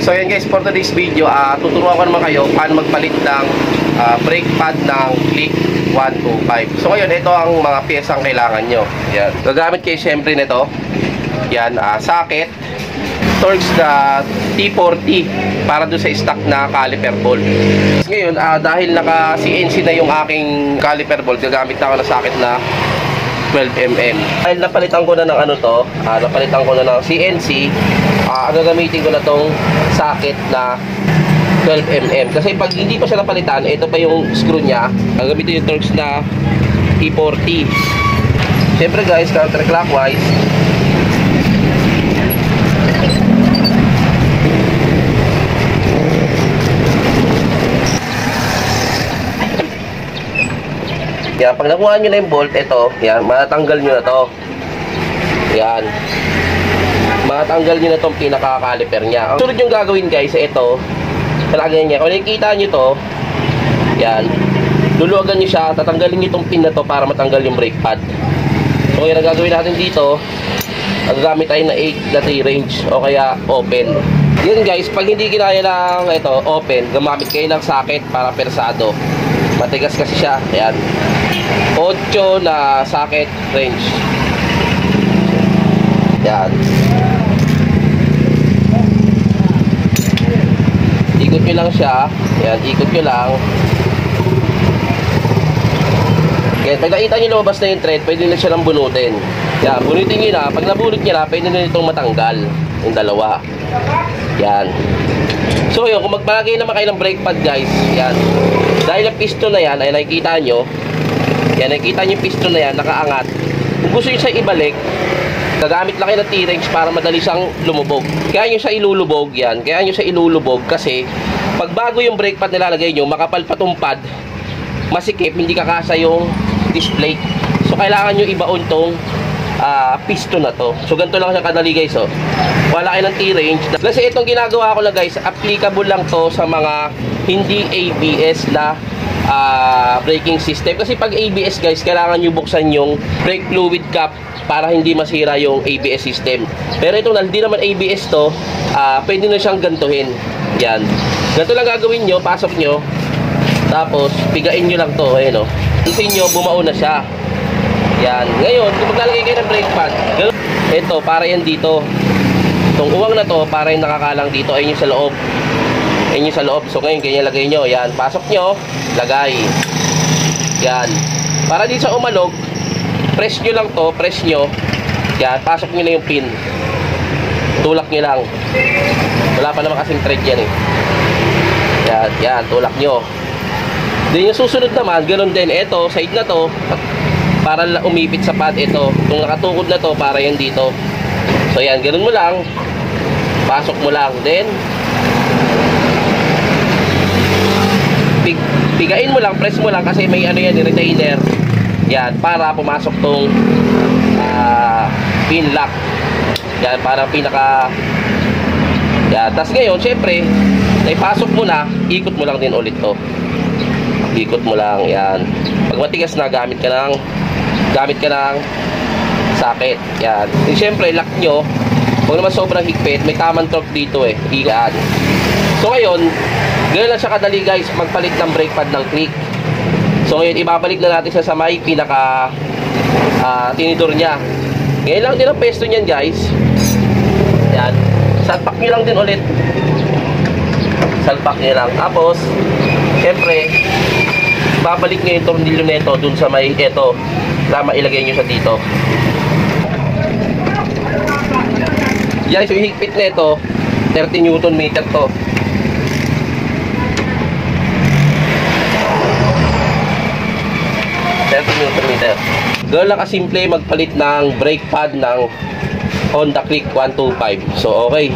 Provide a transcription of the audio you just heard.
So yan guys, for today's video, tuturuan ko naman kayo paano magpalit ng brake pad ng Click 125. So ngayon, ito ang mga piyesang kailangan nyo. Yan. Gagamit kayo syempre nito. Yan, socket, Torx na T40 para doon sa stock na caliper bolt. Ngayon, dahil naka CNC na yung aking caliper bolt, gagamit na ako ng socket na 12mm. Dahil napalitan ko na ng napalitan ko na ng CNC, gagamitin ko na tong socket na 12mm. Kasi pag hindi pa siya napalitan, ito pa yung screw niya. Gagamitin yung Torx na T40. Siyempre guys, counterclockwise. Yan, pag nakuha nyo na yung bolt, ito, yan, matatanggal nyo na to. Yan. Matatanggal nyo na itong pinaka-caliper niya. Ang sunod yung gagawin guys, ito, palagay niya. Kung nakikita nyo to, yan, luluwagan nyo siya, tatanggalin nyo itong pin na to para matanggal yung brake pad. So, kaya gagawin natin dito, gagamit tayo na 8 na 3 range o kaya open. Yan guys, pag hindi kinaya ng ito, open, gumamit kayo ng socket para persado. Matigas kasi siya. Ayan. 8 na socket range. Ayan. Ikot nyo lang siya. Ayan, ikot nyo lang. Ayan, pag nakita nyo lumabas na yung thread, pwede na siya lang bunutin. Ayan, bunutin nyo na. Pag nabunot nyo na, pwede na itong matanggal. Yung dalawa. Ayan. So yun, kung magpalagay naman kayo ng brake pad guys, yan. Dahil ang piston na yan, ay nakikita nyo, yan, nakikita nyo yung piston na yan, nakaangat. Kung gusto nyo siya ibalik, gagamit lang kayo ng T-wrench para madali siyang lumubog. Kaya nyo siya ilulubog, yan. Kaya nyo siya ilulubog kasi pag bago yung brake pad nilalagay nyo, makapal pa tong pad, masikip, hindi kakasa yung display. So kailangan nyo ibaon tong piston na to. So ganito lang siya kadali guys, oh. Wala kayo ng T-wrench. Kasi itong ginagawa ko lang guys, applicable lang to sa mga hindi ABS na braking system. Kasi pag ABS guys, kailangan nyo buksan yung brake fluid cap para hindi masira yung ABS system. Pero itong hindi naman ABS to, pwede na siyang gantuhin. Yan. Ganito lang gagawin nyo, pasok nyo. Tapos pigain nyo lang to, ayun, oh. Tusin nyo, bumao na siya. Yan. Ngayon, kung maglalagay kayo ng brake pad, ito, para yan dito. Itong uwang na to, para yung nakakalang dito, ayun yung sa loob. Ayun yung sa loob. So, ngayon, ganyan lagay nyo. Yan. Pasok nyo, lagay. Yan. Para dito sa umalog, press nyo lang to, press nyo. Yan. Pasok nyo na yung pin. Tulak nyo lang. Wala pa naman kasing thread yan eh. Yan. Yan. Tulak nyo. Then, yung susunod naman, ganun din. Ito, side na to, para umipit sa pad, ito. Kung nakatukod na to, para yan dito. So yan, ganun mo lang. Pasok mo lang. Then pigain mo lang, press mo lang kasi may ano yan, retainer. Yan, para pumasok tong pin lock. Yan, para pinaka yan. Tapos ngayon, syempre naipasok mo na, ikot mo lang din ulit to. Ikot mo lang, yan. Pag matigas na, gamit ka ng socket. Yan. And syempre, lock nyo. Huwag naman sobrang higpit. May tamang torque dito eh. Yan. So ngayon, ganoon lang siya kadali guys, magpalit ng brake pad ng Click. So ngayon, ibabalik na natin sa may pinaka tinidor niya. Ngayon lang din ang pesto niyan guys. Yan. Salpak nyo lang din ulit. Salpak nyo lang. Tapos, syempre, babalik nyo yung tornilyo nito dun sa may ito. Tama, ilagay nyo sa dito. Yan, so yung higpit na ito 30 Newton meter to. Ganoon lang kasimple magpalit ng brake pad ng Honda Click 125. So okay.